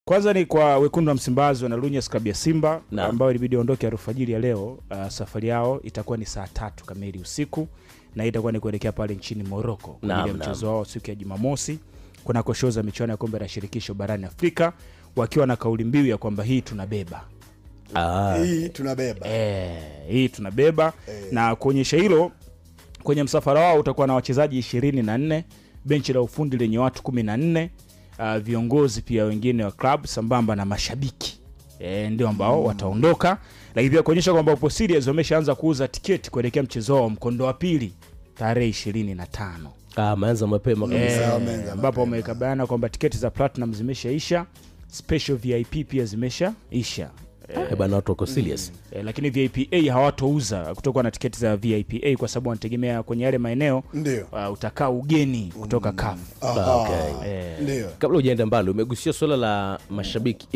Kwanza ni kwa wekundu wa Msimbazi na Lunyas Club ya Simba ambao ilibidi ondoke alfajiri ya leo. Safari yao itakuwa ni saa 3 kamili usiku na itakuwa ni kuelekea pale nchini Morocco kwa ajili ya mchezo wao siku ya Jumamosi kuna koshoza michuano ya kombe la shirikisho barani Afrika wakiwa na kauli mbiu ya kwamba hii tunabeba. Hii tunabeba. Hii tunabeba. Na kuonyesha hilo kwenye msafara wao utakuwa na wachezaji 24, benchi la ufundi lenye watu 14, viongozi pia wengine wa club sambamba na mashabiki. Ndio ambao wataondoka. Lakini pia kuonyesha kwamba upo serious wameshaanza kuuza tiketi kuelekea mchezo wao mkondo wa pili tarehe 25. Maanza mapema kabisa. Ambapo wameweka bayana kwamba tiketi za platinum zimeshaisha, special VIP pia zimeshaisha. Bana watu wako serious. Lakini VIP A hawatouza kutoka na tiketi za VIP A kwa sababu wanategemea kwenye yale maeneo utakaa ugeni kutoka CAF. Ndio. Kabla hujaenda mbali umegusia swala la mashabiki.